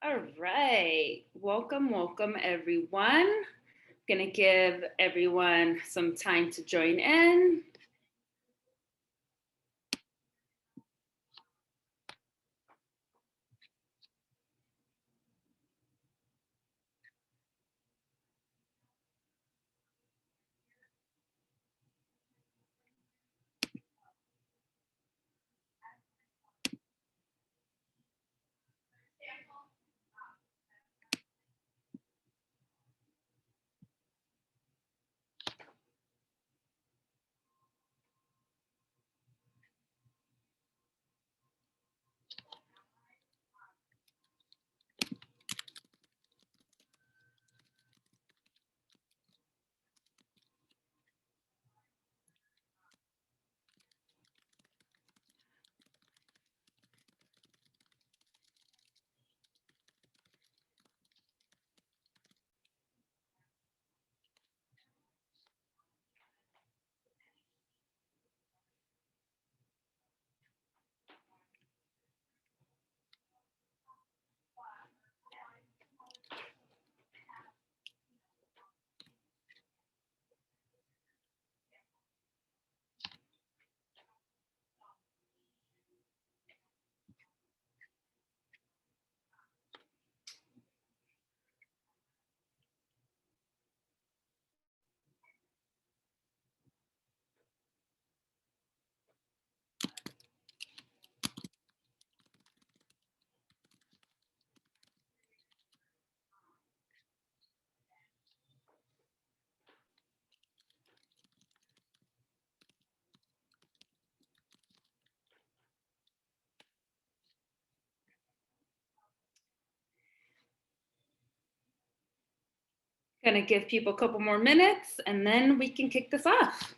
All right. Welcome, everyone. Gonna give everyone some time to join in. Gonna give people a couple more minutes and then we can kick this off.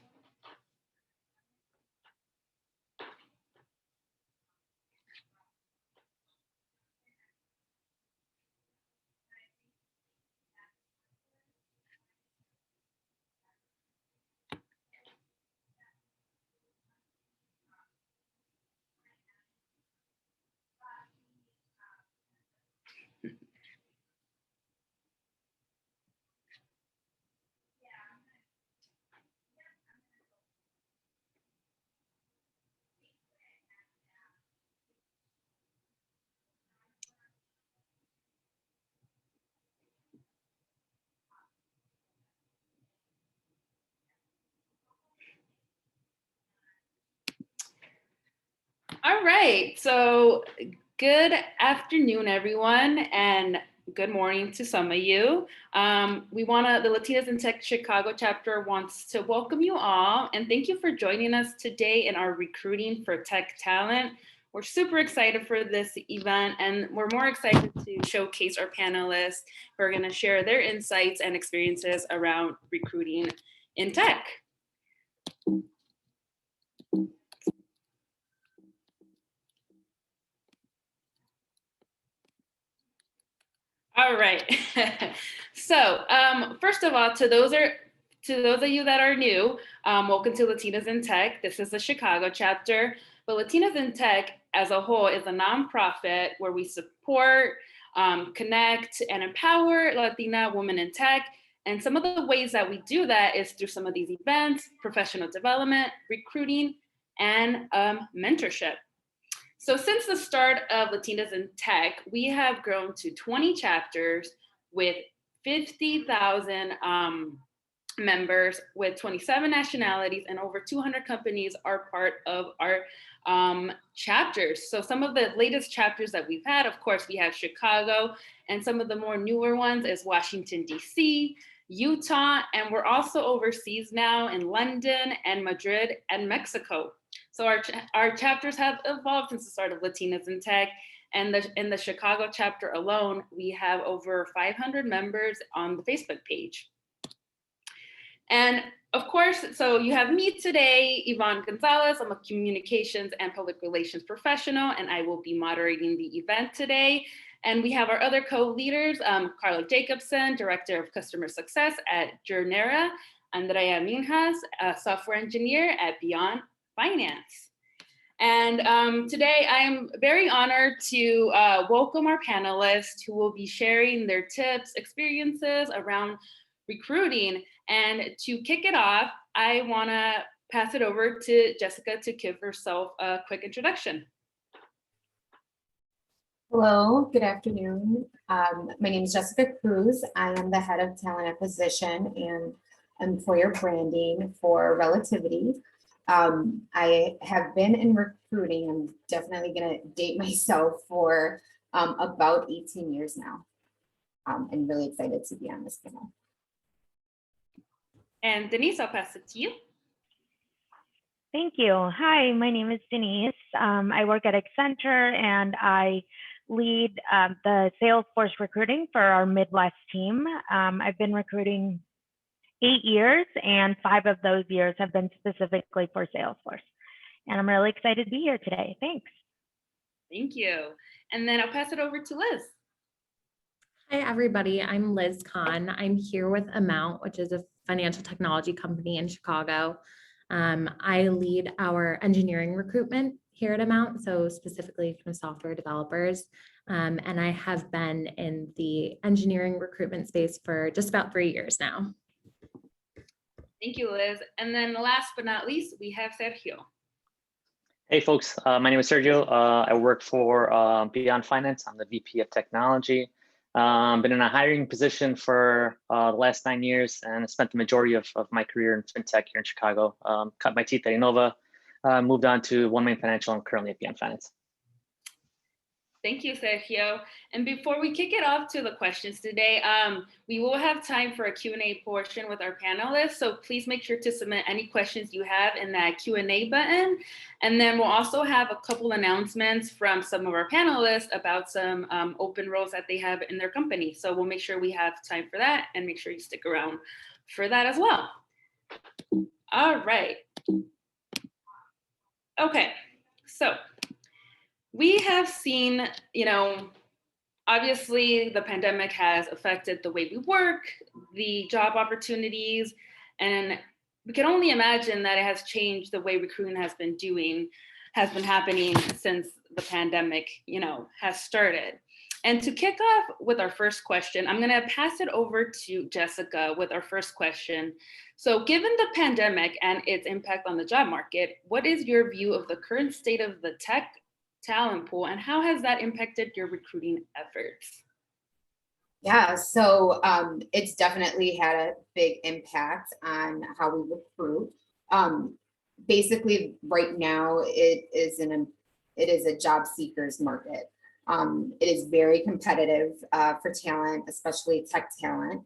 All right. So good afternoon, everyone, and good morning to some of you. The Latinas in Tech Chicago chapter wants to welcome you all and thank you for joining us today in our Recruiting for Tech Talent. We're super excited for this event and we're more excited to showcase our panelists who are going to share their insights and experiences around recruiting in tech. All right. So first of all, to those of you that are new, welcome to Latinas in Tech. This is the Chicago chapter, but Latinas in Tech as a whole is a nonprofit where we support, connect, and empower Latina women in tech. And some of the ways that we do that is through some of these events, professional development, recruiting, and mentorship. So since the start of Latinas in Tech, we have grown to 20 chapters with 50,000 members with 27 nationalities, and over 200 companies are part of our chapters. So some of the latest chapters that we've had, of course, we have Chicago, and some of the more newer ones is Washington, D.C., Utah, and we're also overseas now in London and Madrid and Mexico. So our chapters have evolved since the start of Latinas in Tech. And in the Chicago chapter alone, we have over 500 members on the Facebook page. And of course, so you have me today, Yvonne Gonzalez. I'm a communications and public relations professional, and I will be moderating the event today. And we have our other co-leaders, Carla Jacobson, Director of Customer Success at Journera, Andrea Minjas, a software engineer at Beyond Finance. And today I am very honored to welcome our panelists who will be sharing their tips, experiences around recruiting. And to kick it off, I want to pass it over to Jessica to give herself a quick introduction. Hello, good afternoon. My name is Jessica Cruz. I am the head of talent acquisition and employer branding for Relativity. I have been in recruiting. I'm definitely going to date myself for about 18 years now. And really excited to be on this panel. And Denise, I'll pass it to you. Thank you. Hi, my name is Denise. I work at Accenture and I lead the Salesforce recruiting for our Midwest team. I've been recruiting 8 years and 5 of those years have been specifically for Salesforce. And I'm really excited to be here today. Thanks. Thank you. And then I'll pass it over to Liz. Hi, everybody. I'm Liz Kahn. I'm here with Amount, which is a financial technology company in Chicago. I lead our engineering recruitment here at Amount, so specifically from software developers. And I have been in the engineering recruitment space for just about 3 years now. Thank you, Liz. And then last but not least, we have Sergio. Hey folks, my name is Sergio. I work for Beyond Finance. I'm the VP of Technology. Been in a hiring position for the last 9 years and spent the majority of my career in fintech here in Chicago. Cut my teeth at Innova, moved on to One Main Financial and currently at Beyond Finance. Thank you, Sergio. And before we kick it off to the questions today, we will have time for a Q&A portion with our panelists. So please make sure to submit any questions you have in that Q&A button. And then we'll also have a couple announcements from some of our panelists about some open roles that they have in their company. So we'll make sure we have time for that and make sure you stick around for that as well. All right. Okay, so we have seen, obviously the pandemic has affected the way we work, the job opportunities, and we can only imagine that it has changed the way recruiting has been happening since the pandemic, has started. And to kick off with our first question, I'm gonna pass it over to Jessica with our first question. So given the pandemic and its impact on the job market, what is your view of the current state of the tech talent pool, and how has that impacted your recruiting efforts? Yeah, so it's definitely had a big impact on how we recruit. Basically, right now it is a job seekers market. It is very competitive for talent, especially tech talent,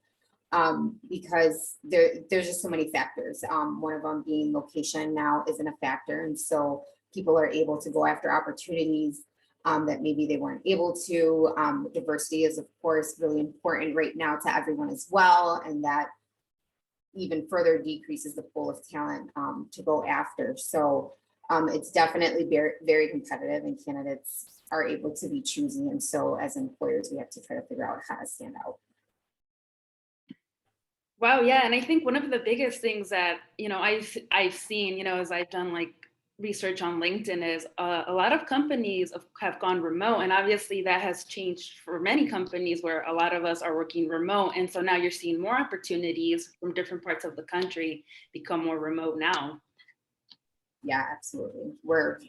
because there's just so many factors. One of them being location now isn't a factor, and so people are able to go after opportunities that maybe they weren't able to. Diversity is, of course, really important right now to everyone as well, and that even further decreases the pool of talent to go after. So it's definitely very, very competitive, and candidates are able to be choosy. And so as employers, we have to try to figure out how to stand out. Wow, yeah, and I think one of the biggest things that I've seen, as I've done like research on LinkedIn, is a lot of companies have gone remote, and obviously that has changed for many companies where a lot of us are working remote, and so now you're seeing more opportunities from different parts of the country become more remote now. Yeah, absolutely. We're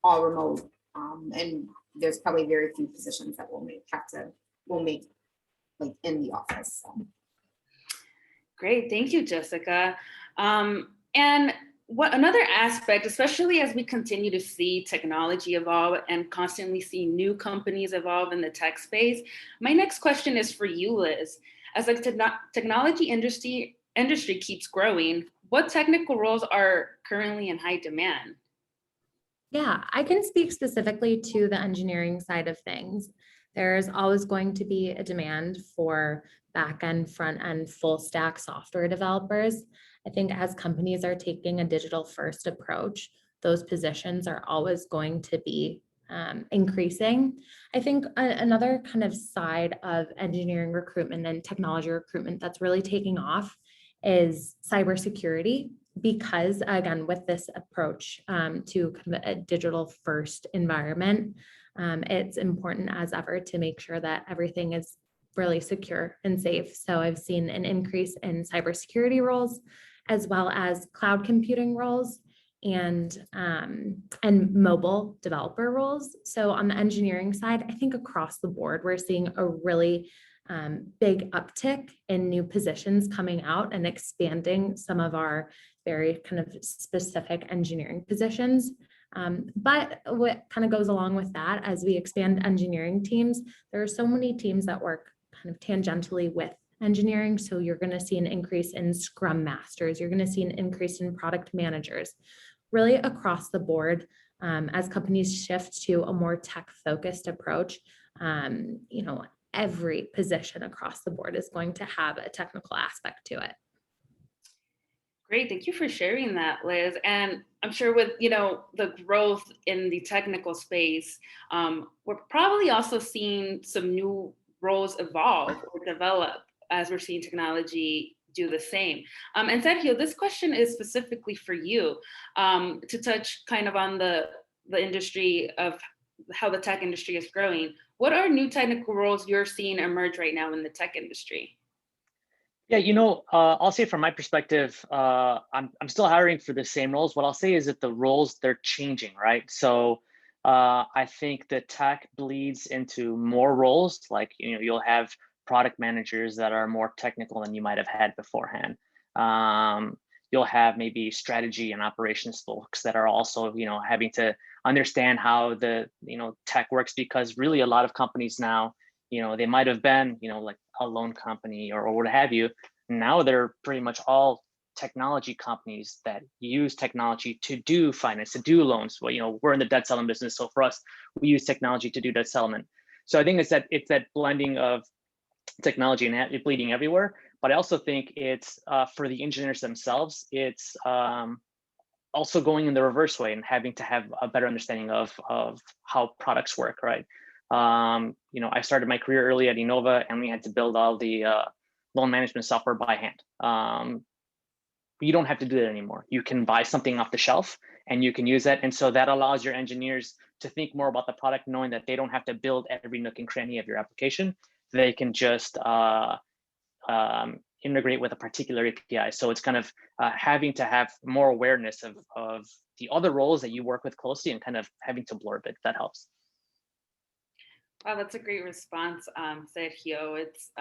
all remote, and there's probably very few positions that we'll make like in the office. So. Great, thank you, Jessica. And what another aspect, especially as we continue to see technology evolve and constantly see new companies evolve in the tech space, my next question is for you, Liz. As the technology industry keeps growing, what technical roles are currently in high demand? Yeah, I can speak specifically to the engineering side of things. There's always going to be a demand for back-end, front-end, full-stack software developers. I think as companies are taking a digital-first approach, those positions are always going to be increasing. I think another kind of side of engineering recruitment and technology recruitment that's really taking off is cybersecurity. because again, with this approach to kind of a digital first environment, it's important as ever to make sure that everything is really secure and safe. So I've seen an increase in cybersecurity roles, as well as cloud computing roles and mobile developer roles. So on the engineering side, I think across the board, we're seeing a really big uptick in new positions coming out and expanding some of our very kind of specific engineering positions. But what kind of goes along with that, as we expand engineering teams, there are so many teams that work kind of tangentially with engineering. So you're going to see an increase in Scrum Masters. You're going to see an increase in product managers, really across the board. As companies shift to a more tech-focused approach, every position across the board is going to have a technical aspect to it. Great, thank you for sharing that, Liz. And I'm sure with the growth in the technical space, we're probably also seeing some new roles evolve or develop as we're seeing technology do the same. And Sergio, this question is specifically for you to touch kind of on the industry of how the tech industry is growing. What are new technical roles you're seeing emerge right now in the tech industry? Yeah, I'll say from my perspective, I'm still hiring for the same roles. What I'll say is that the roles, they're changing, right? So I think the tech bleeds into more roles. Like, you'll have product managers that are more technical than you might have had beforehand. You'll have maybe strategy and operations folks that are also, having to understand how the, tech works, because really a lot of companies now, they might have been, like a loan company or what have you. Now they're pretty much all technology companies that use technology to do finance, to do loans. Well, we're in the debt settlement business. So for us, we use technology to do debt settlement. So I think it's that blending of technology and it bleeding everywhere. But I also think it's for the engineers themselves, it's also going in the reverse way and having to have a better understanding of how products work, right? I started my career early at Innova, and we had to build all the loan management software by hand. You don't have to do that anymore. You can buy something off the shelf and you can use that. And so that allows your engineers to think more about the product, knowing that they don't have to build every nook and cranny of your application. They can just integrate with a particular API. So it's kind of having to have more awareness of the other roles that you work with closely and kind of having to blurb it. That helps. Wow, that's a great response, Sergio. It's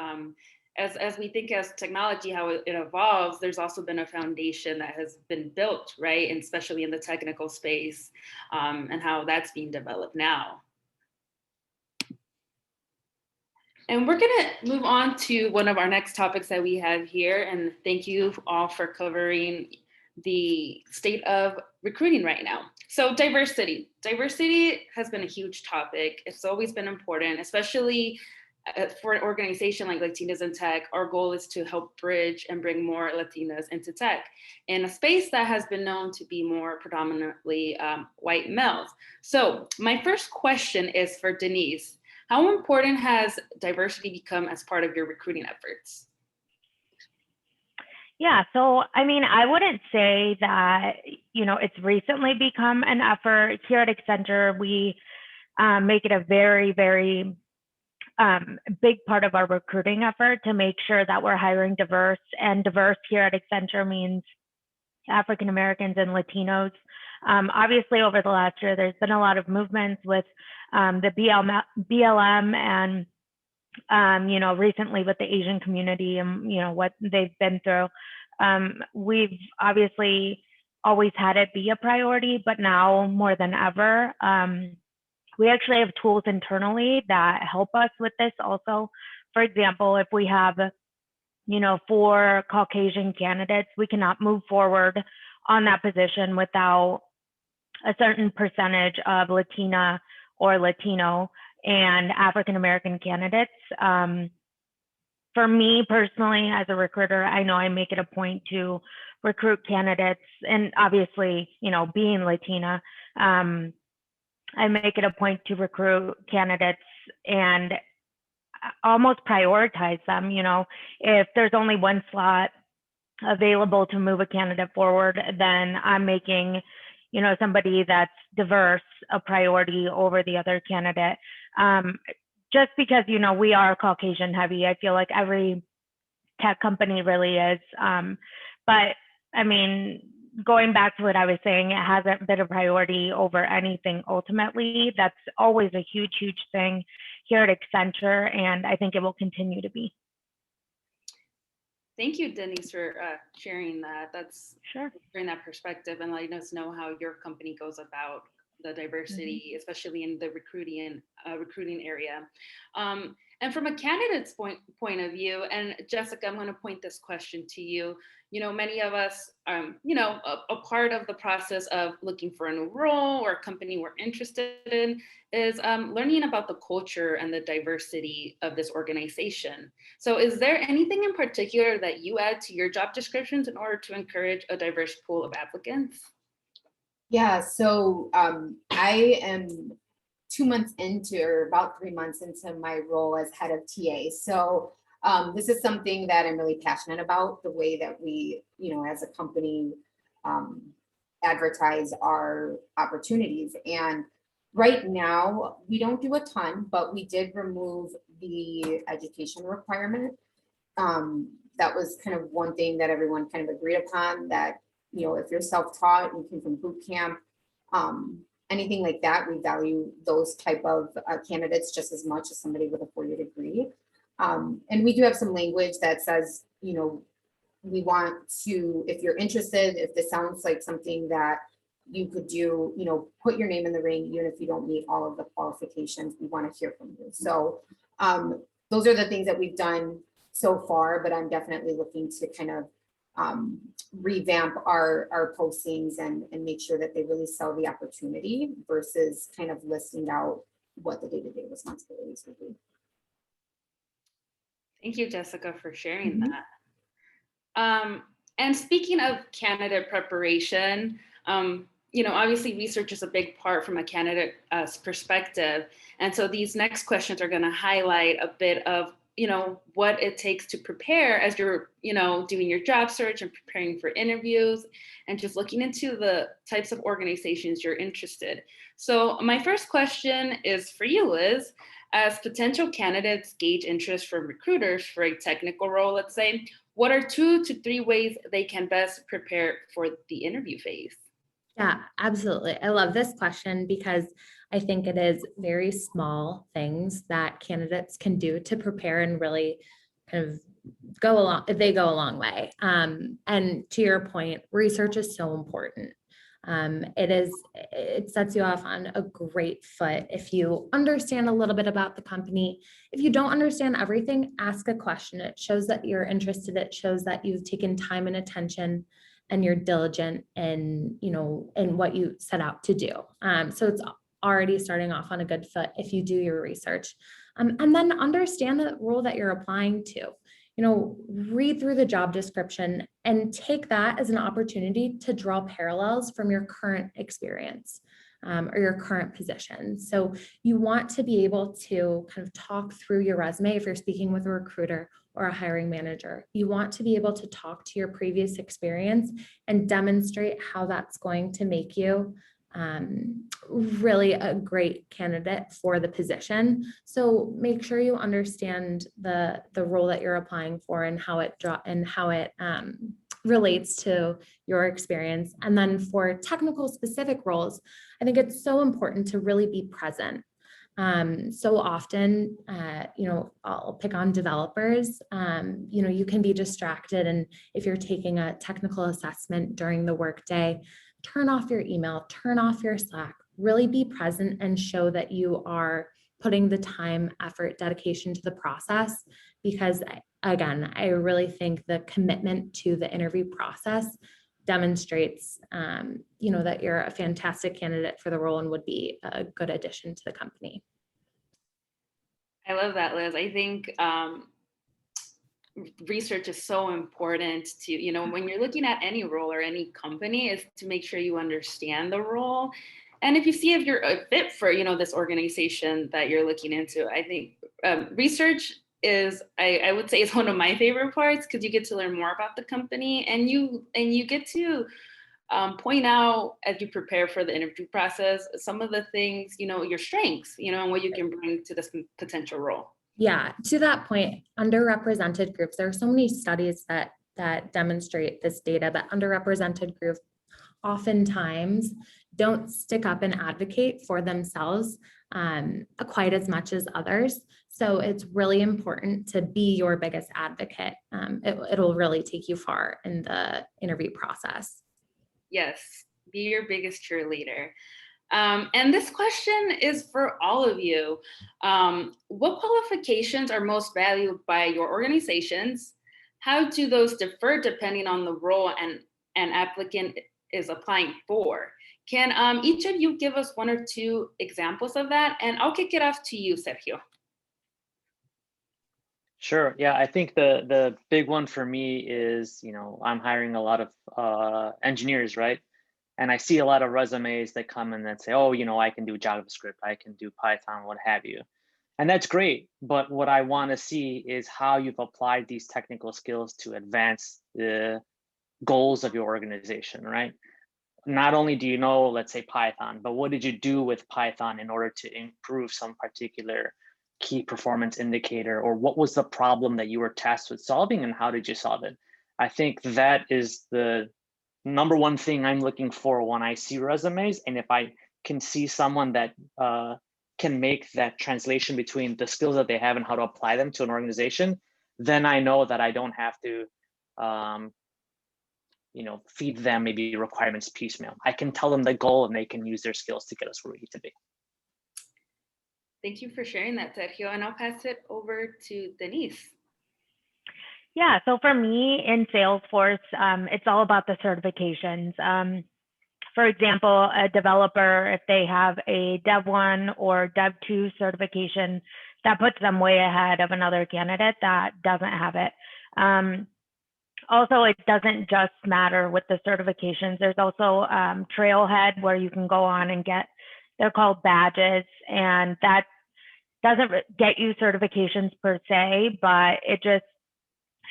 as we think as technology, how it evolves, there's also been a foundation that has been built, right? And especially in the technical space, and how that's being developed now. And we're gonna move on to one of our next topics that we have here. And thank you all for covering the state of recruiting right now. So diversity has been a huge topic. It's always been important, especially for an organization like Latinas in Tech. Our goal is to help bridge and bring more Latinas into tech in a space that has been known to be more predominantly white males. So my first question is for Denise. How important has diversity become as part of your recruiting efforts? Yeah, so I mean, I wouldn't say that, it's recently become an effort. Here at Accenture, we make it a very, very big part of our recruiting effort to make sure that we're hiring diverse. And diverse here at Accenture means African Americans and Latinos. Obviously, over the last year, there's been a lot of movements with the BLM and recently with the Asian community and, what they've been through. We've obviously always had it be a priority, but now more than ever, we actually have tools internally that help us with this also. For example, if we have, 4 Caucasian candidates, we cannot move forward on that position without a certain percentage of Latina or Latino and African American candidates. For me personally, as a recruiter, I know I make it a point to recruit candidates, and obviously, being Latina, I make it a point to recruit candidates and almost prioritize them. If there's only one slot available to move a candidate forward, then I'm making, somebody that's diverse a priority over the other candidate. Just because, we are Caucasian heavy, I feel like every tech company really is. But I mean, going back to what I was saying, it hasn't been a priority over anything ultimately. That's always a huge, huge thing here at Accenture, and I think it will continue to be. Thank you, Denise, for sharing that. That's Sure. Bring that perspective and letting us know how your company goes about the diversity, especially in the recruiting area. And from a candidate's point of view, and Jessica, I'm going to point this question to you. Many of us, a part of the process of looking for a new role or a company we're interested in is learning about the culture and the diversity of this organization. So is there anything in particular that you add to your job descriptions in order to encourage a diverse pool of applicants? Yeah, so I am 2 months into, or about 3 months into my role as head of TA. So this is something that I'm really passionate about, the way that we, as a company, advertise our opportunities. And right now, we don't do a ton, but we did remove the education requirement. That was kind of one thing that everyone kind of agreed upon, that if you're self-taught and came from boot camp, anything like that, we value those type of candidates just as much as somebody with a 4-year degree. And we do have some language that says, we want to, if you're interested, if this sounds like something that you could do, put your name in the ring, even if you don't meet all of the qualifications, we want to hear from you. So those are the things that we've done so far, but I'm definitely looking to kind of revamp our postings and make sure that they really sell the opportunity versus kind of listing out what the day-to-day responsibilities would be. Thank you, Jessica, for sharing that. And speaking of candidate preparation, obviously research is a big part from a candidate's perspective. And so these next questions are going to highlight a bit of what it takes to prepare as you're, doing your job search and preparing for interviews and just looking into the types of organizations you're interested. So my first question is for you, Liz. As potential candidates gauge interest from recruiters for a technical role, let's say, what are 2 to 3 ways they can best prepare for the interview phase? Yeah, absolutely. I love this question because I think it is very small things that candidates can do to prepare and really kind of go a long way. And to your point, research is so important. It sets you off on a great foot if you understand a little bit about the company. If you don't understand everything, ask a question. It shows that you're interested. It shows that you've taken time and attention and you're diligent in what you set out to do. So it's already starting off on a good foot if you do your research. And then understand the role that you're applying to. Read through the job description and take that as an opportunity to draw parallels from your current experience or your current position. So you want to be able to kind of talk through your resume if you're speaking with a recruiter or a hiring manager. You want to be able to talk to your previous experience and demonstrate how that's going to make you really a great candidate for the position. So make sure you understand the role that you're applying for and how it relates to your experience. And then for technical specific roles, I think it's so important to really be present. So often, I'll pick on developers, you can be distracted. And if you're taking a technical assessment during the workday, turn off your email, turn off your Slack, really be present and show that you are putting the time, effort, dedication to the process. Because again, I really think the commitment to the interview process demonstrates, that you're a fantastic candidate for the role and would be a good addition to the company. I love that, Liz. I think research is so important to, when you're looking at any role or any company, is to make sure you understand the role. And if you see if you're a fit for, this organization that you're looking into, I think research is, I would say, is one of my favorite parts, because you get to learn more about the company, and you get to point out, as you prepare for the interview process, some of the things, your strengths, and what you can bring to this potential role. Yeah, to that point, underrepresented groups, there are so many studies that demonstrate this data, that underrepresented groups oftentimes don't stick up and advocate for themselves quite as much as others. So it's really important to be your biggest advocate. It'll really take you far in the interview process. Yes, be your biggest cheerleader. And this question is for all of you. What qualifications are most valued by your organizations? How do those differ depending on the role an applicant is applying for? Can each of you give us one or two examples of that? And I'll kick it off to you, Sergio. Sure. Yeah, I think the big one for me is, I'm hiring a lot of engineers, right? And I see a lot of resumes that come in that say, oh, I can do JavaScript, I can do Python, what have you. And that's great. But what I want to see is how you've applied these technical skills to advance the goals of your organization, right? Not only do you know, let's say Python, but what did you do with Python in order to improve some particular key performance indicator, or what was the problem that you were tasked with solving and how did you solve it? I think that is the number one thing I'm looking for when I see resumes. And if I can see someone that can make that translation between the skills that they have and how to apply them to an organization, then I know that I don't have to feed them maybe requirements piecemeal. I can tell them the goal and they can use their skills to get us where we need to be. Thank you for sharing that, Sergio. And I'll pass it over to Denise. Yeah, so for me in Salesforce, it's all about the certifications. For example, a developer, if they have a Dev 1 or Dev 2 certification, that puts them way ahead of another candidate that doesn't have it. Also, it doesn't just matter with the certifications. There's also Trailhead, where you can go on and get, they're called badges, and that doesn't get you certifications per se, but it just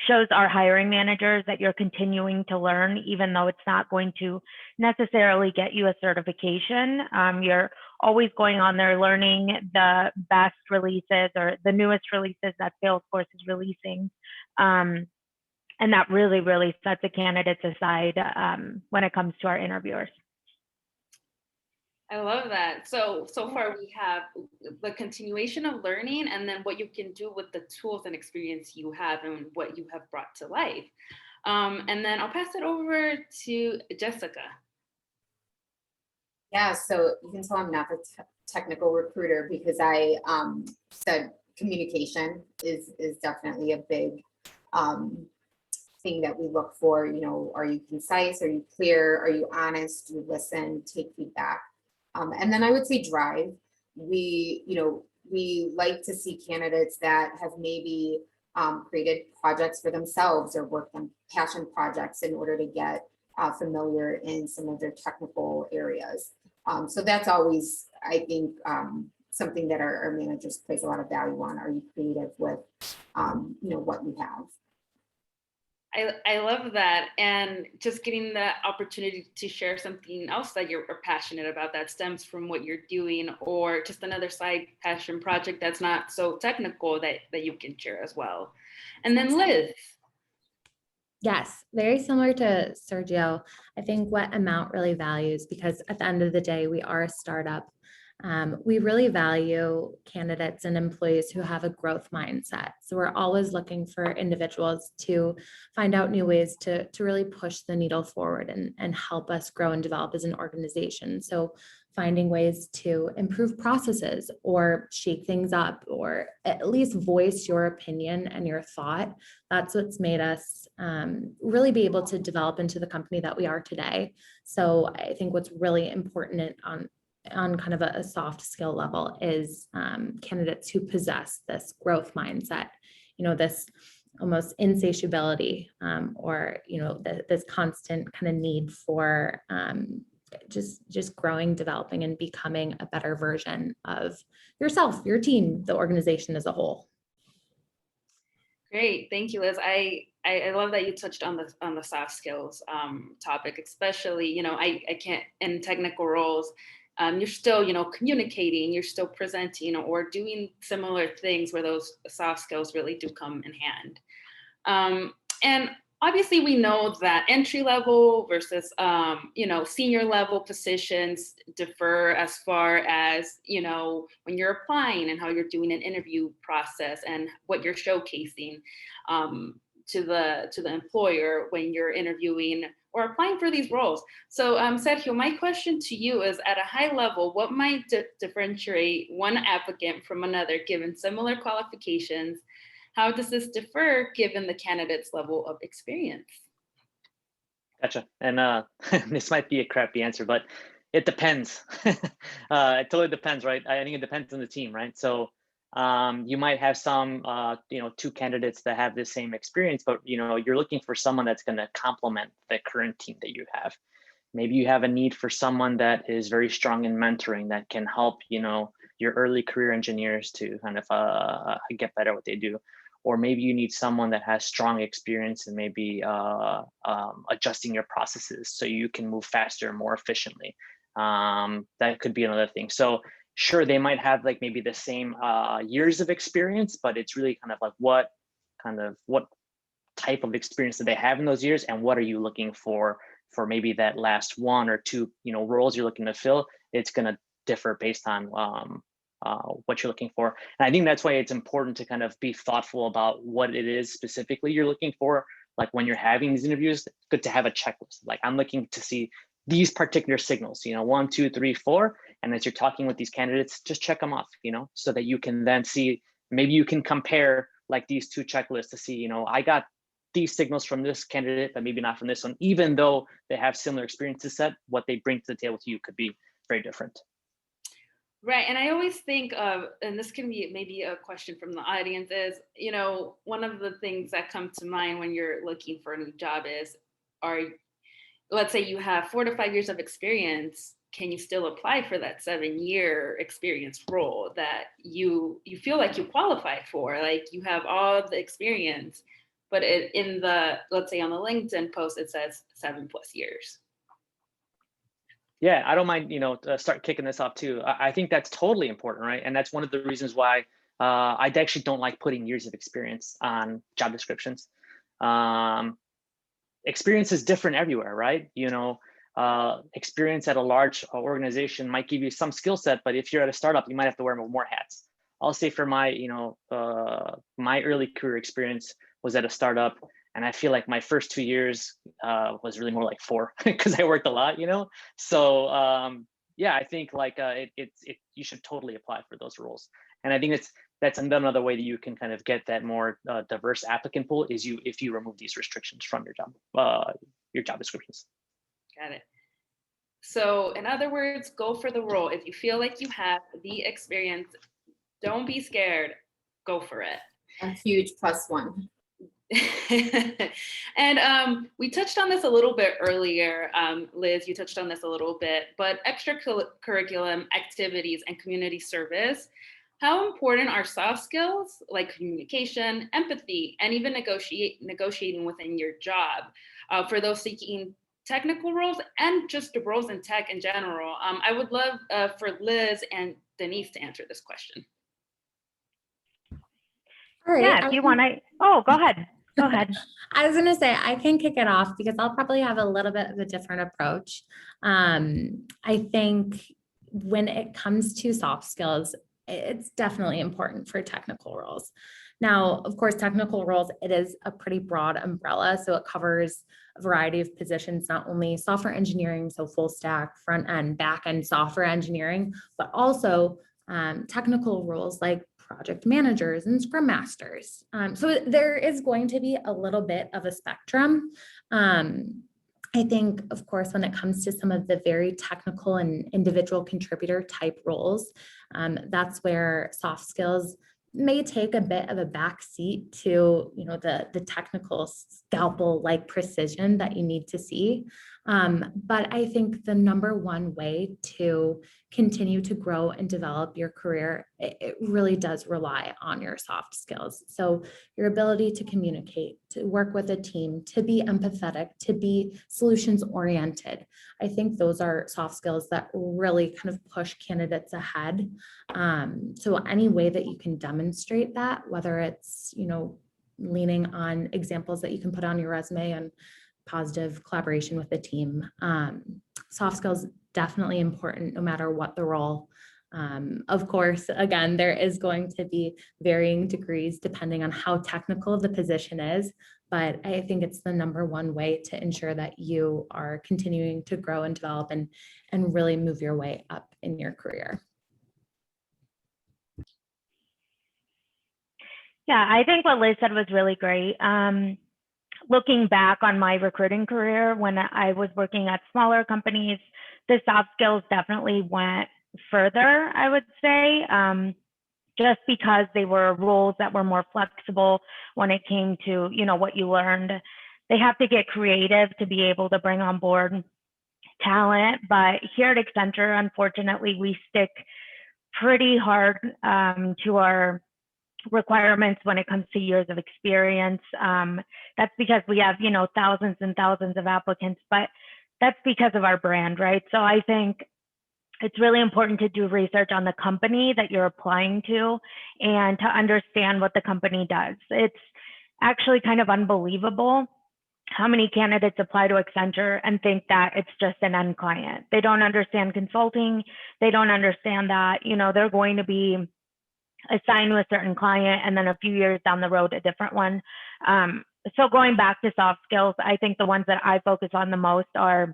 shows our hiring managers that you're continuing to learn, even though it's not going to necessarily get you a certification. You're always going on there learning the best releases or the newest releases that Salesforce is releasing. And that really, really sets the candidates aside when it comes to our interviewers. I love that. So far we have the continuation of learning, and then what you can do with the tools and experience you have and what you have brought to life. And then I'll pass it over to Jessica. Yeah, so you can tell I'm not the technical recruiter, because I said communication is definitely a big thing that we look for. Are you concise? Are you clear? Are you honest? Do you listen? Take feedback? And then I would say drive. We like to see candidates that have maybe created projects for themselves or worked on passion projects in order to get familiar in some of their technical areas. So that's always, I think, something that our managers place a lot of value on. Are you creative with what you have? I love that. And just getting the opportunity to share something else that you're passionate about that stems from what you're doing, or just another side passion project that's not so technical that you can share as well. And then Liz. Yes, very similar to Sergio. I think what Amount really values, because at the end of the day, we are a startup. We really value candidates and employees who have a growth mindset. So we're always looking for individuals to find out new ways to really push the needle forward and help us grow and develop as an organization. So finding ways to improve processes or shake things up, or at least voice your opinion and your thought. That's what's made us really be able to develop into the company that we are today. So I think what's really important on kind of a soft skill level is candidates who possess this growth mindset, this almost insatiability, or this constant kind of need for just growing, developing, and becoming a better version of yourself, your team, the organization as a whole. Great, thank you, Liz. I love that you touched on the soft skills topic, especially, I can't, in technical roles, you're still, communicating, you're still presenting or doing similar things where those soft skills really do come in hand. And obviously we know that entry level versus, senior level positions differ as far as, when you're applying and how you're doing an interview process and what you're showcasing to the employer when you're interviewing or applying for these roles. So Sergio, my question to you is, at a high level, what might differentiate one applicant from another given similar qualifications? How does this differ given the candidate's level of experience? Gotcha. And this might be a crappy answer, but it depends. It totally depends, right? I think it depends on the team, right? So you might have some, two candidates that have the same experience, but you're looking for someone that's going to complement the current team that you have. Maybe you have a need for someone that is very strong in mentoring that can help, your early career engineers to kind of get better at what they do. Or maybe you need someone that has strong experience in maybe adjusting your processes so you can move faster and more efficiently. That could be another thing. So sure, they might have like maybe the same years of experience, but it's really kind of like what type of experience do they have in those years, and what are you looking for maybe that last one or two roles you're looking to fill. It's going to differ based on what you're looking for. And I think that's why it's important to kind of be thoughtful about what it is specifically you're looking for. Like when you're having these interviews, it's good to have a checklist. Like I'm looking to see these particular signals, 1, 2, 3, 4. And as you're talking with these candidates, just check them off, so that you can then see, maybe you can compare like these two checklists to see, I got these signals from this candidate, but maybe not from this one, even though they have similar experiences set, what they bring to the table to you could be very different. Right. And I always think of, and this can be maybe a question from the audience, is, one of the things that come to mind when you're looking for a new job is, let's say you have 4 to 5 years of experience, can you still apply for that 7-year experience role that you feel like you qualify for? Like you have all the experience, but let's say on the LinkedIn post, it says 7+ years. Yeah, I don't mind, start kicking this off too. I think that's totally important, right? And that's one of the reasons why I actually don't like putting years of experience on job descriptions. Experience is different everywhere, right? Experience at a large organization might give you some skill set, but if you're at a startup, you might have to wear more hats. I'll say for my, my early career experience was at a startup, and I feel like my first 2 years was really more like 4 because I worked a lot, So yeah, I think like you should totally apply for those roles. And I think that's another way that you can kind of get that more diverse applicant pool is if you remove these restrictions from your job descriptions. Got it. So in other words, go for the role. If you feel like you have the experience, don't be scared, go for it. A huge +1. And we touched on this a little bit earlier, Liz, you touched on this a little bit, but extracurriculum activities and community service, how important are soft skills like communication, empathy, and even negotiating within your job for those seeking technical roles and just the roles in tech in general? I would love for Liz and Denise to answer this question. All right. Yeah, if you want to, go ahead. Go ahead. I was going to say, I can kick it off because I'll probably have a little bit of a different approach. I think when it comes to soft skills, it's definitely important for technical roles. Now, of course, technical roles, it is a pretty broad umbrella. So it covers a variety of positions, not only software engineering, so full stack, front end, back end software engineering, but also technical roles like project managers and scrum masters. So there is going to be a little bit of a spectrum. I think, of course, when it comes to some of the very technical and individual contributor type roles, that's where soft skills may take a bit of a back seat to, the technical scalpel-like precision that you need to see. But I think the number one way to continue to grow and develop your career, it really does rely on your soft skills. So your ability to communicate, to work with a team, to be empathetic, to be solutions oriented. I think those are soft skills that really kind of push candidates ahead. So any way that you can demonstrate that, whether it's, leaning on examples that you can put on your resume and positive collaboration with the team. Soft skills, definitely important no matter what the role. Of course, again, there is going to be varying degrees depending on how technical the position is, but I think it's the number one way to ensure that you are continuing to grow and develop and really move your way up in your career. Yeah, I think what Liz said was really great. Looking back on my recruiting career, when I was working at smaller companies, the soft skills definitely went further, I would say, just because they were roles that were more flexible when it came to, what you learned. They have to get creative to be able to bring on board talent. But here at Accenture, unfortunately, we stick pretty hard to our requirements when it comes to years of experience. That's because we have, thousands and thousands of applicants, but that's because of our brand, right? So I think it's really important to do research on the company that you're applying to and to understand what the company does. It's actually kind of unbelievable how many candidates apply to Accenture and think that it's just an end client. They don't understand consulting. They don't understand that, they're going to be assigned to a certain client and then a few years down the road, a different one. So going back to soft skills, I think the ones that I focus on the most are,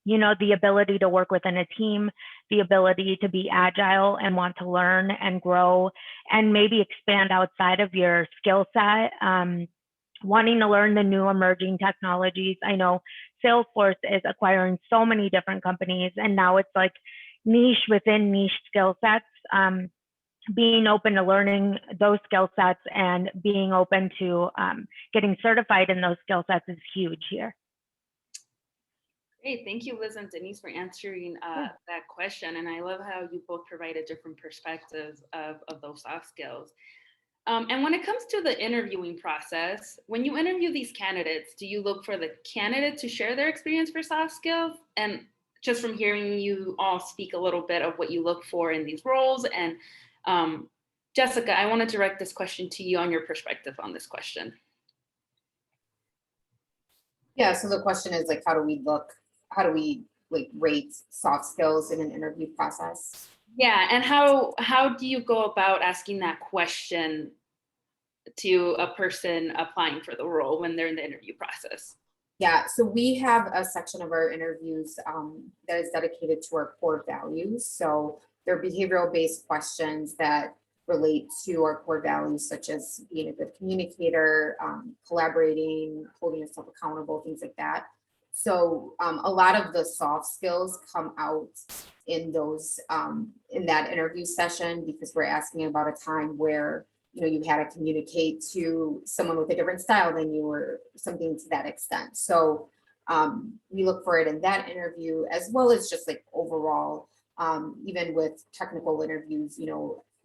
the ability to work within a team, the ability to be agile and want to learn and grow and maybe expand outside of your skill set. Wanting to learn the new emerging technologies. I know Salesforce is acquiring so many different companies and now it's like niche within niche skill sets. Being open to learning those skill sets and being open to getting certified in those skill sets is huge here. Great, thank you, Liz and Denise, for answering that question. And I love how you both provided different perspectives of those soft skills. And when it comes to the interviewing process, when you interview these candidates, do you look for the candidate to share their experience for soft skills? And just from hearing you all speak a little bit of what you look for in these roles, and Jessica, I want to direct this question to you on your perspective on this question. Yeah, so the question is like, how do we rate soft skills in an interview process? Yeah, and how do you go about asking that question to a person applying for the role when they're in the interview process? Yeah, so we have a section of our interviews that is dedicated to our core values. So they're behavioral-based questions that relate to our core values, such as being a good communicator, collaborating, holding yourself accountable, things like that. So a lot of the soft skills come out in those in that interview session, because we're asking about a time where you had to communicate to someone with a different style than you, or something to that extent. So we look for it in that interview, as well as just like overall, even with technical interviews,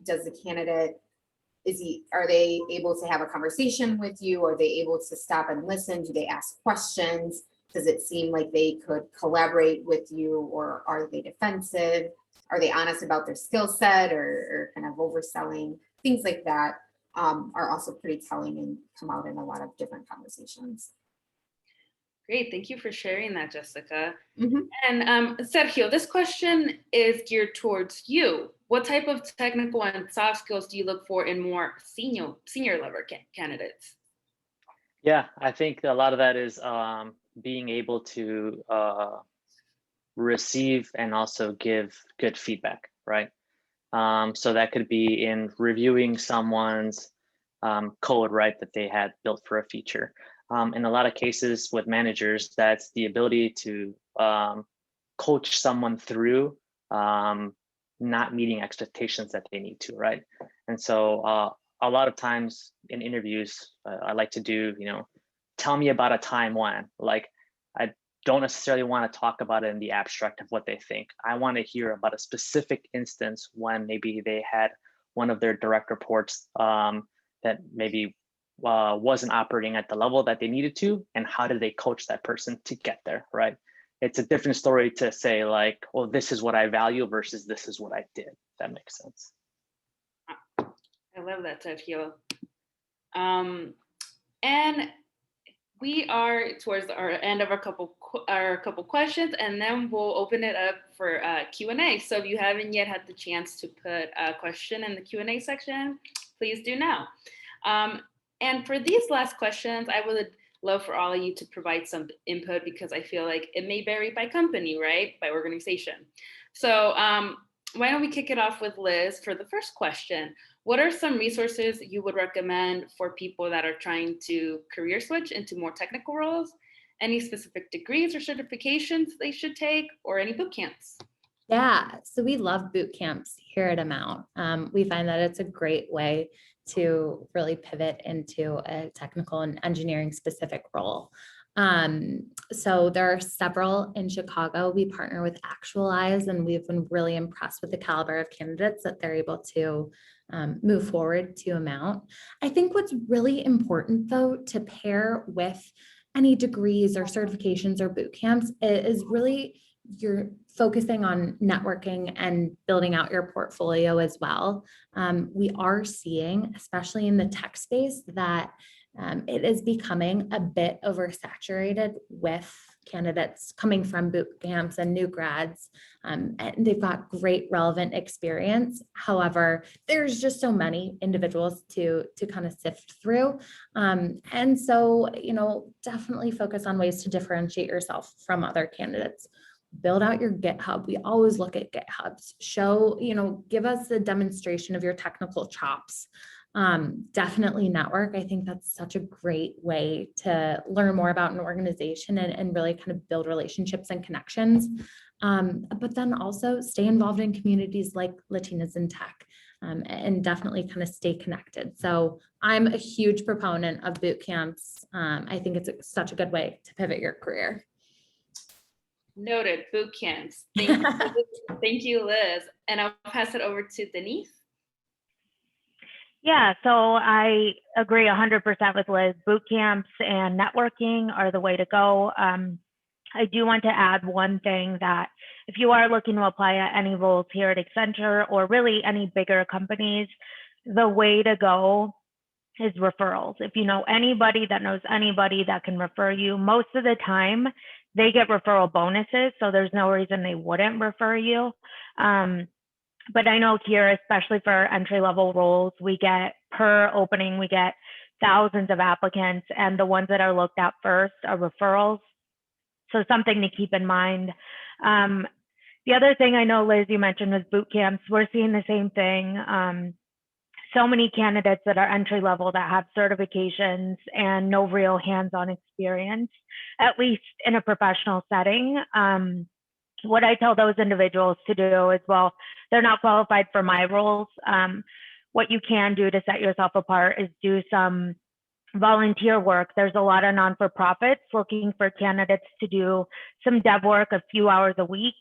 does the candidate, are they able to have a conversation with you? Are they able to stop and listen? Do they ask questions? Does it seem like they could collaborate with you, or are they defensive? Are they honest about their skill set, or kind of overselling? Things like that are also pretty telling and come out in a lot of different conversations. Great, thank you for sharing that, Jessica. Mm-hmm. And Sergio, this question is geared towards you. What type of technical and soft skills do you look for in more senior level candidates? Yeah, I think a lot of that is being able to receive and also give good feedback, right? So that could be in reviewing someone's code, right, that they had built for a feature. In a lot of cases with managers, that's the ability to coach someone through not meeting expectations that they need to, right? And so a lot of times in interviews, I like to do, tell me about a time when, like, don't necessarily want to talk about it in the abstract of what they think. I want to hear about a specific instance when maybe they had one of their direct reports that maybe wasn't operating at the level that they needed to, and how did they coach that person to get there, right? It's a different story to say like, well, this is what I value versus this is what I did. That makes sense. I love that, Sergio. And we are towards our end of our couple questions, and then we'll open it up for Q&A. So if you haven't yet had the chance to put a question in the Q&A section, please do now. And for these last questions, I would love for all of you to provide some input, because I feel like it may vary by company, right? By organization. So why don't we kick it off with Liz for the first question. What are some resources you would recommend for people that are trying to career switch into more technical roles? Any specific degrees or certifications they should take, or any boot camps? Yeah, so we love boot camps here at Amount. We find that it's a great way to really pivot into a technical and engineering specific role. So there are several in Chicago. We partner with Actualize, and we've been really impressed with the caliber of candidates that they're able to move forward to Amount. I think what's really important, though, to pair with any degrees or certifications or boot camps is really you're focusing on networking and building out your portfolio as well. We are seeing, especially in the tech space, that it is becoming a bit oversaturated with candidates coming from boot camps and new grads, and they've got great relevant experience. However, there's just so many individuals to kind of sift through. And so, definitely focus on ways to differentiate yourself from other candidates. Build out your GitHub. We always look at GitHubs. Show, give us a demonstration of your technical chops. Definitely network. I think that's such a great way to learn more about an organization and really kind of build relationships and connections. But then also stay involved in communities like Latinas in Tech, and definitely kind of stay connected. So I'm a huge proponent of boot camps. I think it's such a good way to pivot your career. Noted, boot camps. Thank you, Liz. And I'll pass it over to Denise. Yeah, so I agree 100% with Liz. Boot camps and networking are the way to go. I do want to add one thing, that if you are looking to apply at any roles here at Accenture or really any bigger companies, the way to go is referrals. If you know anybody that knows anybody that can refer you, most of the time they get referral bonuses, so there's no reason they wouldn't refer you. But I know here, especially for entry-level roles, we get per opening, we get thousands of applicants, and the ones that are looked at first are referrals. So something to keep in mind. The other thing I know, Liz, you mentioned was boot camps. We're seeing the same thing. So many candidates that are entry-level that have certifications and no real hands-on experience, at least in a professional setting. What I tell those individuals to do is, well, they're not qualified for my roles. What you can do to set yourself apart is do some volunteer work. There's a lot of non-for-profits looking for candidates to do some dev work a few hours a week.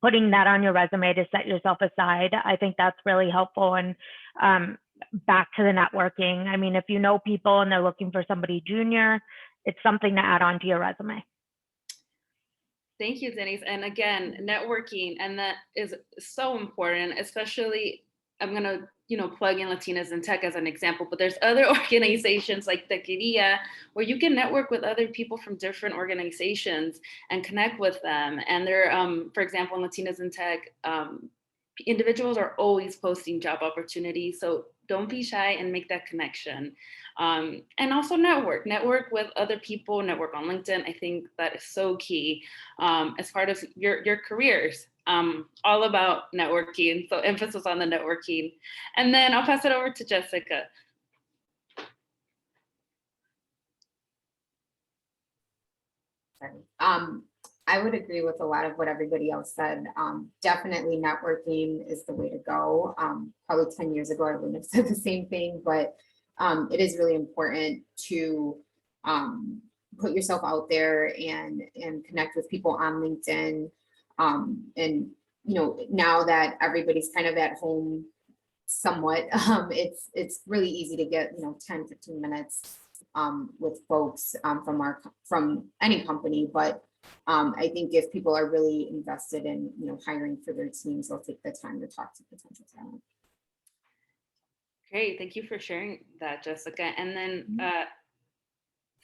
Putting that on your resume to set yourself aside, I think that's really helpful. And back to the networking, I mean, if you know people and they're looking for somebody junior, it's something to add on to your resume. Thank you, Denise. And again, networking, and that is so important, especially I'm going to, plug in Latinas in Tech as an example, but there's other organizations like Tequeria where you can network with other people from different organizations and connect with them. And they're, for example, in Latinas in Tech, individuals are always posting job opportunities. So don't be shy and make that connection. And also network with other people, network on LinkedIn. I think that is so key as part of your careers. All about networking, so emphasis on the networking. And then I'll pass it over to Jessica. I would agree with a lot of what everybody else said. Definitely networking is the way to go. Probably 10 years ago, I wouldn't have said the same thing, but it is really important to put yourself out there and connect with people on LinkedIn. And, now that everybody's kind of at home somewhat, it's really easy to get, 10, 15 minutes with folks from any company. But I think if people are really invested in, hiring for their teams, they'll take the time to talk to potential talent. Great, thank you for sharing that, Jessica. And then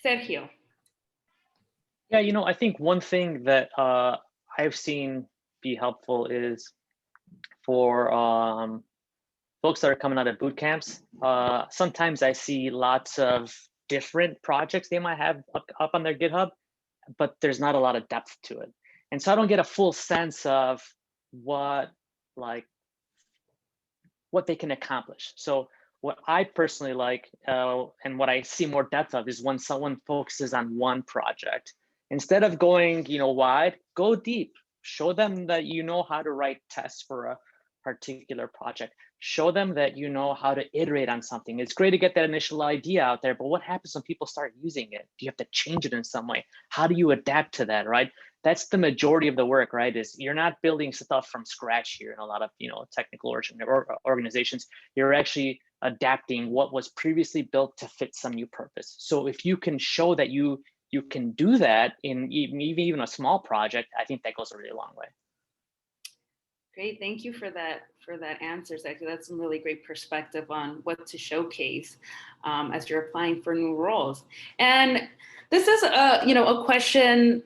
Sergio. Yeah, I think one thing that I've seen be helpful is for folks that are coming out of boot camps. Sometimes I see lots of different projects they might have up on their GitHub, but there's not a lot of depth to it. And so I don't get a full sense of what they can accomplish. So what I personally like and what I see more depth of is when someone focuses on one project. Instead of going wide, go deep. Show them that you know how to write tests for a particular project. Show them that you know how to iterate on something. It's great to get that initial idea out there, but what happens when people start using it? Do you have to change it in some way? How do you adapt to that, right? That's the majority of the work, right? Is you're not building stuff from scratch here in a lot of technical organizations. You're actually adapting what was previously built to fit some new purpose. So if you can show that you can do that in even a small project, I think that goes a really long way. Great, thank you for that answer, Sergio. That's some really great perspective on what to showcase as you're applying for new roles. And this is a question,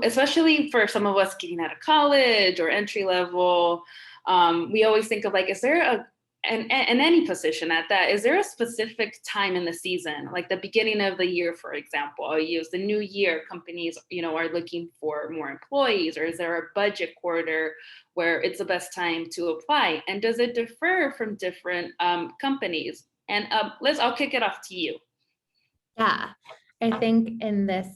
especially for some of us getting out of college or entry level. We always think of is there in any position at that, is there a specific time in the season, like the beginning of the year, for example, or use the new year, companies, are looking for more employees, or is there a budget quarter where it's the best time to apply? And does it differ from different companies? And Liz, I'll kick it off to you. Yeah, I think in this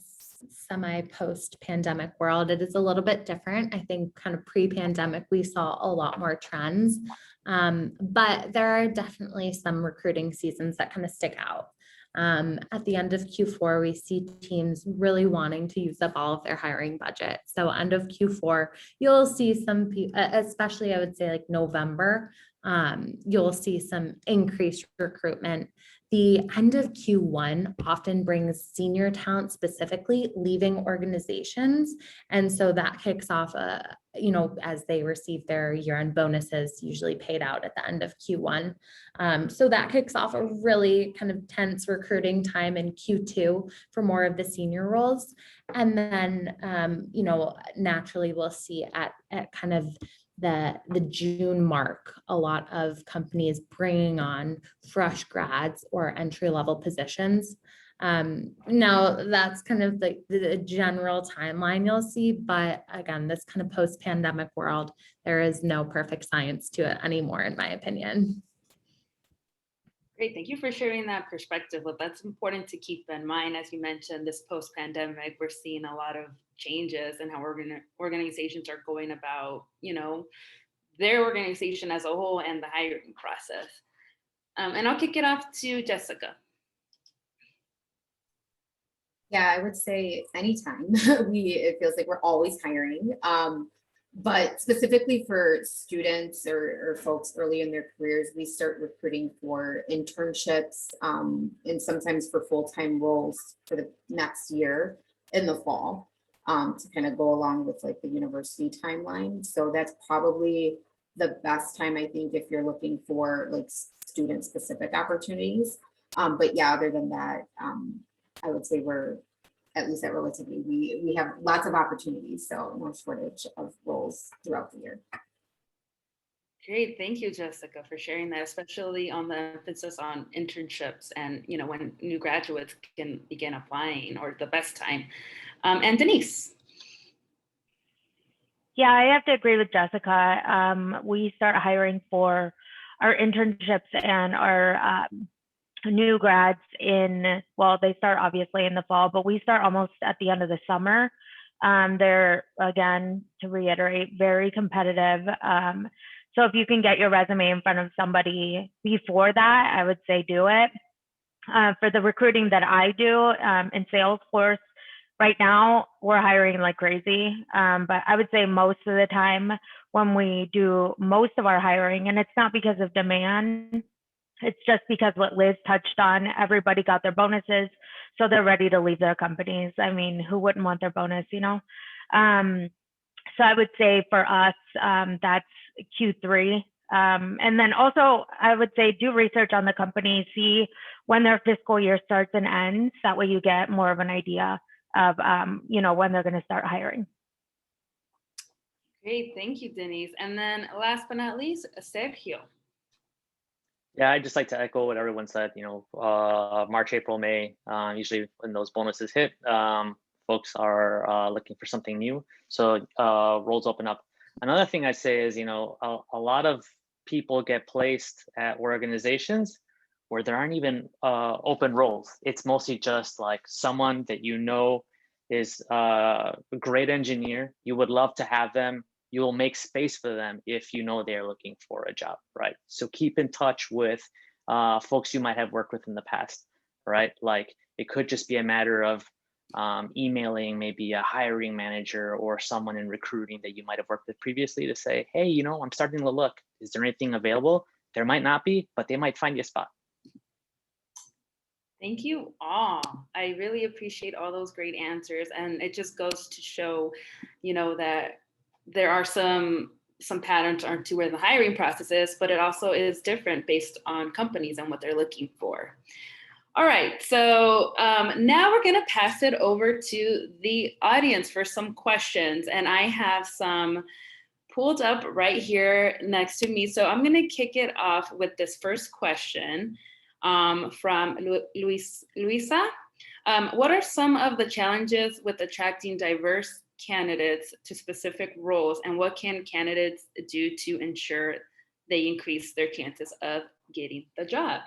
semi-post-pandemic world, it is a little bit different. I think kind of pre-pandemic, we saw a lot more trends, but there are definitely some recruiting seasons that kind of stick out. At the end of Q4, we see teams really wanting to use up all of their hiring budget. So end of Q4, you'll see some, especially I would say like November, you'll see some increased recruitment. The end of Q1 often brings senior talent specifically leaving organizations. And so that kicks off, as they receive their year-end bonuses, usually paid out at the end of Q1. So that kicks off a really kind of tense recruiting time in Q2 for more of the senior roles. And then, naturally we'll see at kind of the June mark, a lot of companies bringing on fresh grads or entry-level positions. Now that's kind of the general timeline you'll see, but again, this kind of post-pandemic world, there is no perfect science to it anymore, in my opinion. Great, thank you for sharing that perspective. Well, that's important to keep in mind. As you mentioned, this post-pandemic, we're seeing a lot of changes in how organizations are going about, their organization as a whole and the hiring process. And I'll kick it off to Jessica. Yeah, I would say anytime. It feels like we're always hiring. But specifically for students or folks early in their careers, we start recruiting for internships and sometimes for full-time roles for the next year in the fall to kind of go along with like the university timeline. So that's probably the best time, I think, if you're looking for like student-specific opportunities. But yeah, other than that, I would say we're, at least at Relativity, we have lots of opportunities, so no shortage of roles throughout the year. Great, thank you, Jessica, for sharing that, especially on the emphasis on internships and when new graduates can begin applying, or the best time. And Denise. Yeah, I have to agree with Jessica. We start hiring for our internships and our new grads they start obviously in the fall, but we start almost at the end of the summer. They're, again, to reiterate, very competitive. So if you can get your resume in front of somebody before that, I would say do it. for the recruiting that I do in Salesforce, right now we're hiring like crazy. But I would say most of the time when we do most of our hiring, and it's not because of demand, it's just because what Liz touched on, everybody got their bonuses, so they're ready to leave their companies. I mean, who wouldn't want their bonus, you know? So I would say for us, that's Q3. And then also, I would say do research on the company, see when their fiscal year starts and ends. That way you get more of an idea of, when they're going to start hiring. Great, thank you, Denise. And then last but not least, Sergio. Yeah, I'd just like to echo what everyone said. March, April, May, usually when those bonuses hit, folks are looking for something new. So roles open up. Another thing I say is, a lot of people get placed at organizations where there aren't even open roles. It's mostly just like someone that is a great engineer. You would love to have them. You will make space for them if they're looking for a job, right? So keep in touch with folks you might have worked with in the past, right? Like it could just be a matter of emailing maybe a hiring manager or someone in recruiting that you might have worked with previously to say, hey, I'm starting to look. Is there anything available? There might not be, but they might find you a spot. Thank you all. I really appreciate all those great answers. And it just goes to show, that there are some patterns to where the hiring process is, but it also is different based on companies and what they're looking for. All right, so now we're gonna pass it over to the audience for some questions. And I have some pulled up right here next to me. So I'm gonna kick it off with this first question from Luisa. What are some of the challenges with attracting diverse candidates to specific roles, and what can candidates do to ensure they increase their chances of getting the job?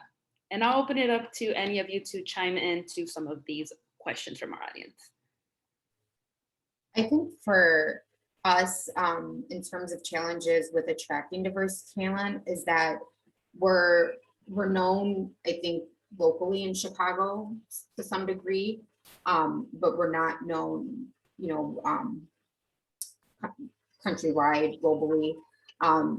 And I'll open it up to any of you to chime in to some of these questions from our audience. I think for us, in terms of challenges with attracting diverse talent, is that we're known, I think, locally in Chicago to some degree, but we're not known, countrywide, globally,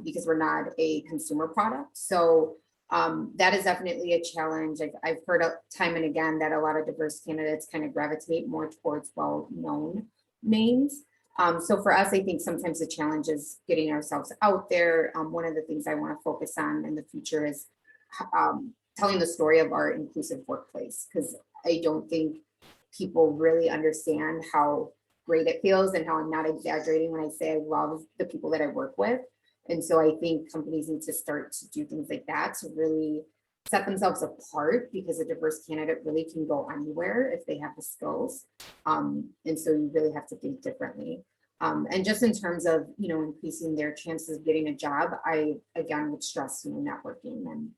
because we're not a consumer product. So that is definitely a challenge. I've heard time and again that a lot of diverse candidates kind of gravitate more towards well-known names. So for us, I think sometimes the challenge is getting ourselves out there. One of the things I want to focus on in the future is telling the story of our inclusive workplace, because I don't think people really understand how great it feels and how I'm not exaggerating when I say I love the people that I work with. And so I think companies need to start to do things like that to really set themselves apart, because a diverse candidate really can go anywhere if they have the skills. And so you really have to think differently. And just in terms of, increasing their chances of getting a job, I, again, would stress, networking and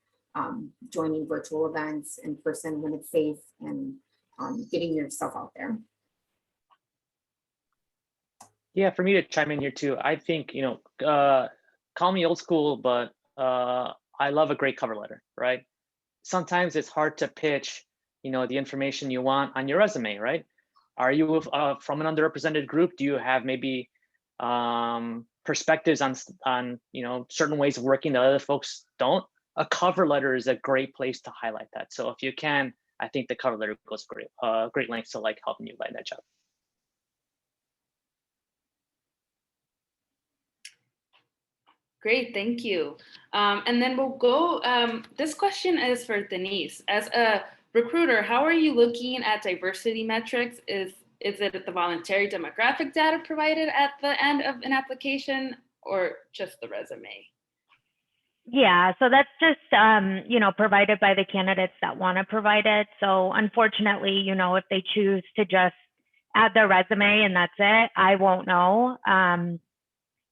joining virtual events in person when it's safe, and getting yourself out there. Yeah, for me to chime in here too, I think, call me old school, but I love a great cover letter, right? Sometimes it's hard to pitch, the information you want on your resume, right? Are you from an underrepresented group? Do you have maybe perspectives on certain ways of working that other folks don't? A cover letter is a great place to highlight that. So if you can, I think the cover letter goes great lengths to like helping you land that job. Great, thank you. And then we'll go, this question is for Denise. As a recruiter, how are you looking at diversity metrics? Is it the voluntary demographic data provided at the end of an application, or just the resume? Yeah, so that's just, provided by the candidates that want to provide it. So unfortunately, if they choose to just add their resume and that's it, I won't know.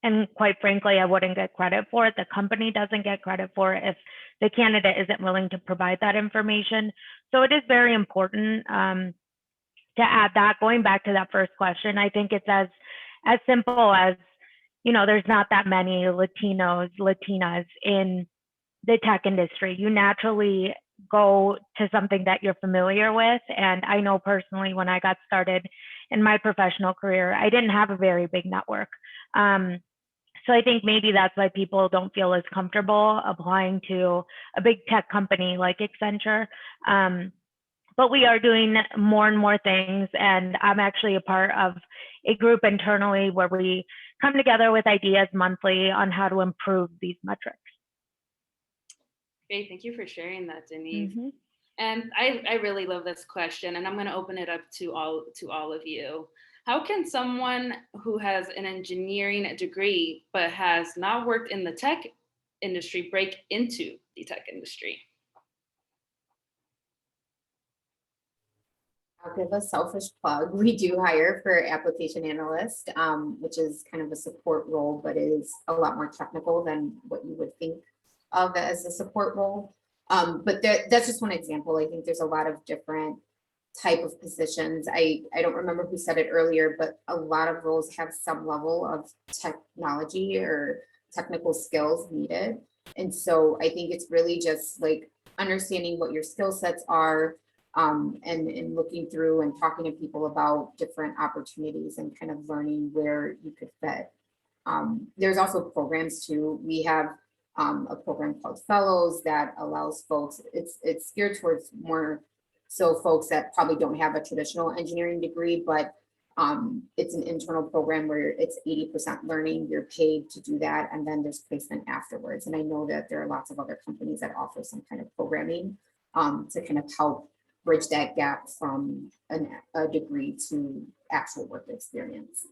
And quite frankly, I wouldn't get credit for it. The company doesn't get credit for it if the candidate isn't willing to provide that information. So it is very important to add that. Going back to that first question, I think it's as simple as, there's not that many Latinos, Latinas in the tech industry. You naturally go to something that you're familiar with. And I know personally, when I got started in my professional career, I didn't have a very big network. So I think maybe that's why people don't feel as comfortable applying to a big tech company like Accenture. But we are doing more and more things. And I'm actually a part of a group internally where we come together with ideas monthly on how to improve these metrics. Great, thank you for sharing that, Denise. Mm-hmm. And I really love this question, and I'm going to open it up to all of you. How can someone who has an engineering degree but has not worked in the tech industry break into the tech industry? I'll give a selfish plug. We do hire for application analyst, which is kind of a support role, but is a lot more technical than what you would think of as a support role. But that's just one example. I think there's a lot of different type of positions. I don't remember who said it earlier, but a lot of roles have some level of technology or technical skills needed. And so I think it's really just like understanding what your skill sets are, and looking through and talking to people about different opportunities and kind of learning where you could fit. There's also programs too. We have a program called Fellows that allows folks, it's geared towards more so folks that probably don't have a traditional engineering degree, but it's an internal program where it's 80% learning, you're paid to do that, and then there's placement afterwards. And I know that there are lots of other companies that offer some kind of programming to kind of help bridge that gap from a degree to actual work experience.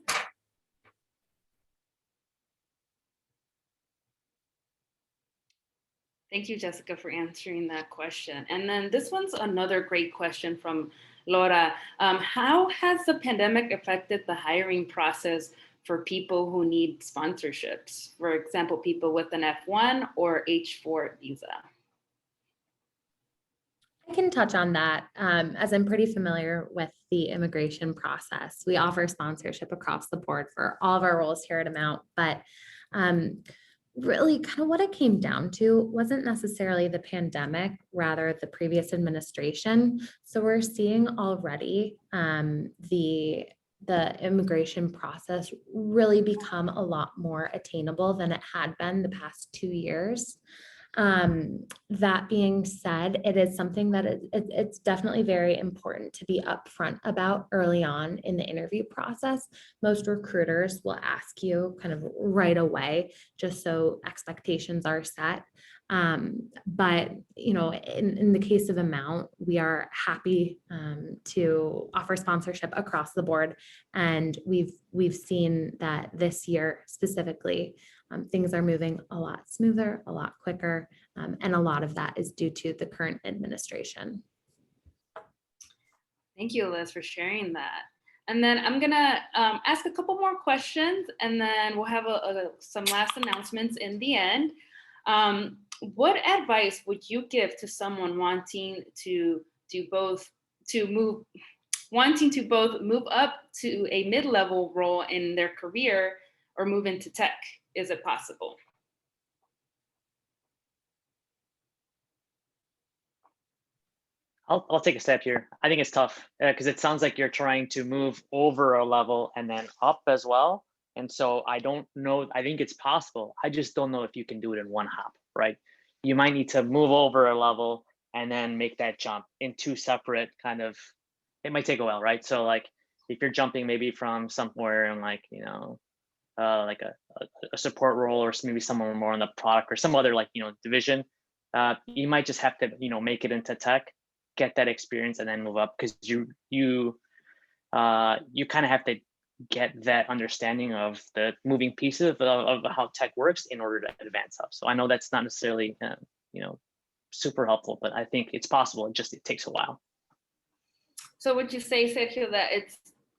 Thank you, Jessica, for answering that question. And then this one's another great question from Laura. How has the pandemic affected the hiring process for people who need sponsorships? For example, people with an F1 or H4 visa? I can touch on that, as I'm pretty familiar with the immigration process. We offer sponsorship across the board for all of our roles here at Amount, but really kind of what it came down to wasn't necessarily the pandemic, rather the previous administration. So we're seeing already the immigration process really become a lot more attainable than it had been the past 2 years. That being said, it is something that it's definitely very important to be upfront about early on in the interview process. Most recruiters will ask you kind of right away, just so expectations are set. But you know, in the case of Amount, we are happy to offer sponsorship across the board, and we've seen that this year specifically. Things are moving a lot smoother, a lot quicker, and a lot of that is due to the current administration. Thank you, Liz, for sharing that. And then I'm gonna ask a couple more questions, and then we'll have some last announcements in the end. What advice would you give to someone wanting to move up to a mid-level role in their career or move into tech? Is it possible? I'll take a step here. I think it's tough because it sounds like you're trying to move over a level and then up as well. And so I don't know. I think it's possible. I just don't know if you can do it in one hop, right? You might need to move over a level and then make that jump in two separate kind of, it might take a while, right? So like if you're jumping maybe from somewhere in like, you know, like a support role or maybe someone more on the product or some other like, you know, division, you might just have to, you know, make it into tech, get that experience and then move up because you kind of have to get that understanding of the moving pieces of how tech works in order to advance up. So I know that's not necessarily, you know, super helpful, but I think it's possible. It takes a while. So would you say, Sergio, that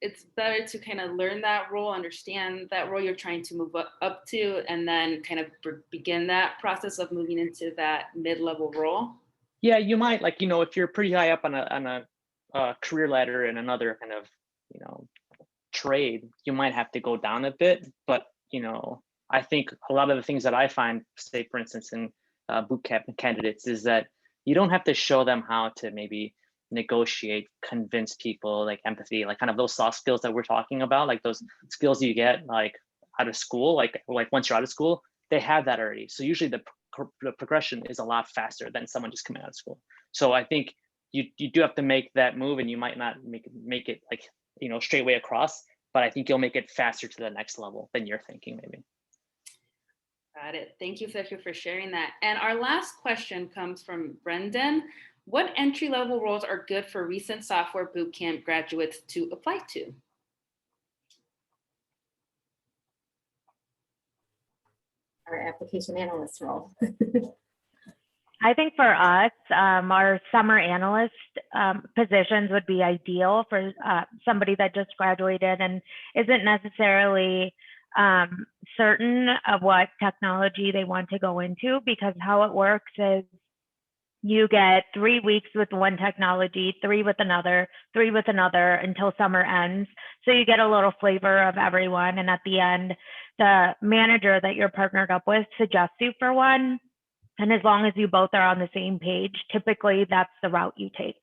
it's better to kind of learn that role, understand that role you're trying to move up to, and then kind of begin that process of moving into that mid-level role? Yeah, you might, like, you know, if you're pretty high up on a career ladder in another kind of, you know, trade, you might have to go down a bit. But, you know, I think a lot of the things that I find, say, for instance, in boot camp candidates is that You don't have to show them how to maybe negotiate, convince people, like empathy, like kind of those soft skills that we're talking about, like those skills you get like out of school, like once you're out of school, they have that already. So usually the progression is a lot faster than someone just coming out of school. So I think you do have to make that move, and you might not make it like, you know, straight way across, but I think you'll make it faster to the next level than you're thinking maybe. Got it. Thank you, Sergio, for sharing that. And our last question comes from Brendan. What entry-level roles are good for recent software bootcamp graduates to apply to? Our application analyst role. I think for us, our summer analyst positions would be ideal for somebody that just graduated and isn't necessarily certain of what technology they want to go into, because how it works is you get 3 weeks with one technology, 3 with another, 3 with another until summer ends. So you get a little flavor of everyone. And at the end, the manager that you're partnered up with suggests you for one. And as long as you both are on the same page, typically that's the route you take.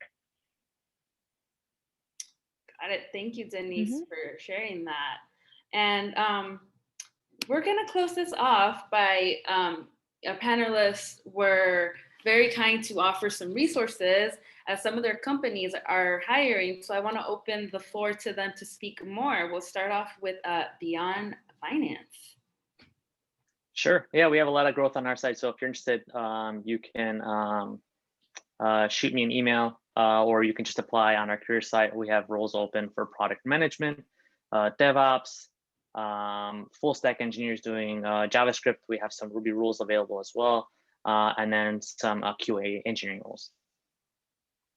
Got it. Thank you, Denise, for sharing that. And we're going to close this off by our panelists were very kind to offer some resources as some of their companies are hiring. So I want to open the floor to them to speak more. We'll start off with Beyond Finance. Sure. Yeah, we have a lot of growth on our side. So if you're interested, you can shoot me an email, or you can just apply on our career site. We have roles open for product management, DevOps, full stack engineers doing JavaScript. We have some Ruby rules available as well, and then some QA engineering roles.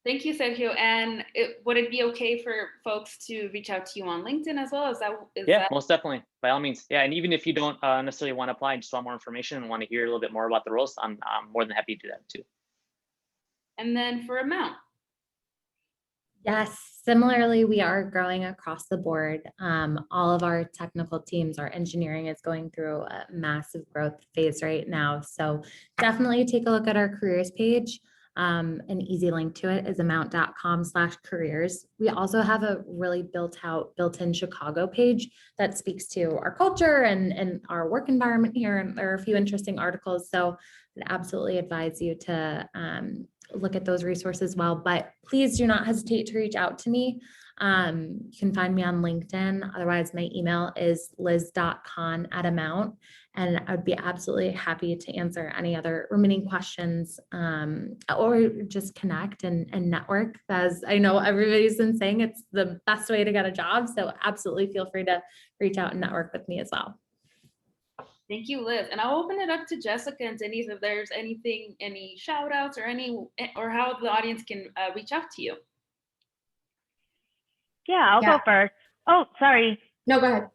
Thank you, Sergio. And would it be okay for folks to reach out to you on LinkedIn as well? Yeah, most definitely. By all means. Yeah, and even if you don't necessarily want to apply and just want more information and want to hear a little bit more about the roles, I'm more than happy to do that too. And then for amount. Yes, similarly, we are growing across the board. All of our technical teams, our engineering is going through a massive growth phase right now. So definitely take a look at our careers page. An easy link to it is amount.com/careers. We also have a really built-in Chicago page that speaks to our culture and our work environment here. And there are a few interesting articles. So I'd absolutely advise you to look at those resources as well, but please do not hesitate to reach out to me. You can find me on LinkedIn. Otherwise, my email is liz.con@amount, and I would be absolutely happy to answer any other remaining questions, or just connect and network. As I know everybody's been saying, it's the best way to get a job. So absolutely feel free to reach out and network with me as well. Thank you, Liz. And I'll open it up to Jessica and Denise if there's anything, any shout outs or how the audience can reach out to you. Yeah, I'll go first. Oh, sorry. No, go ahead.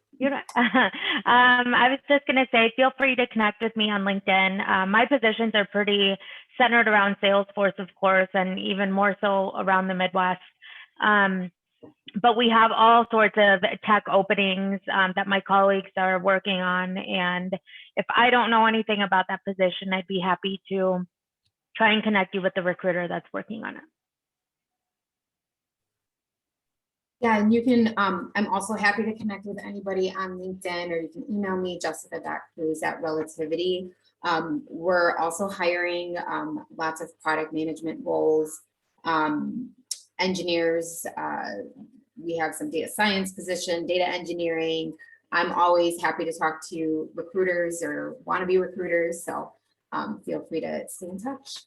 I was just going to say, feel free to connect with me on LinkedIn. My positions are pretty centered around Salesforce, of course, and even more so around the Midwest. But we have all sorts of tech openings that my colleagues are working on. And if I don't know anything about that position, I'd be happy to try and connect you with the recruiter that's working on it. Yeah, and you can, I'm also happy to connect with anybody on LinkedIn, or you can email me, jessica.cruz@relativity. We're also hiring lots of product management roles, engineers. We have some data science position, data engineering. I'm always happy to talk to recruiters or wannabe recruiters. So feel free to stay in touch.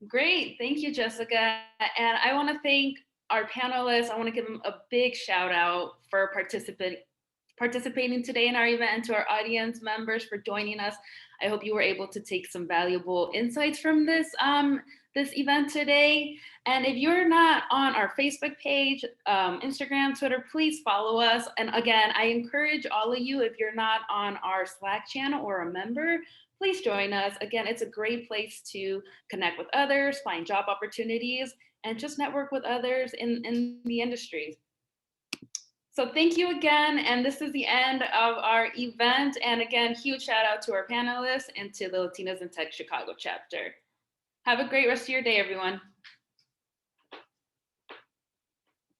Great. Thank you, Jessica. And I want to thank our panelists. I want to give them a big shout out for participating today in our event, and to our audience members for joining us. I hope you were able to take some valuable insights from this event today. And if you're not on our Facebook page, Instagram, Twitter, please follow us. And again, I encourage all of you, if you're not on our Slack channel or a member, please join us. Again, it's a great place to connect with others, find job opportunities, and just network with others in the industry. So thank you again. And this is the end of our event. And again, huge shout out to our panelists and to the Latinas in Tech Chicago chapter. Have a great rest of your day, everyone.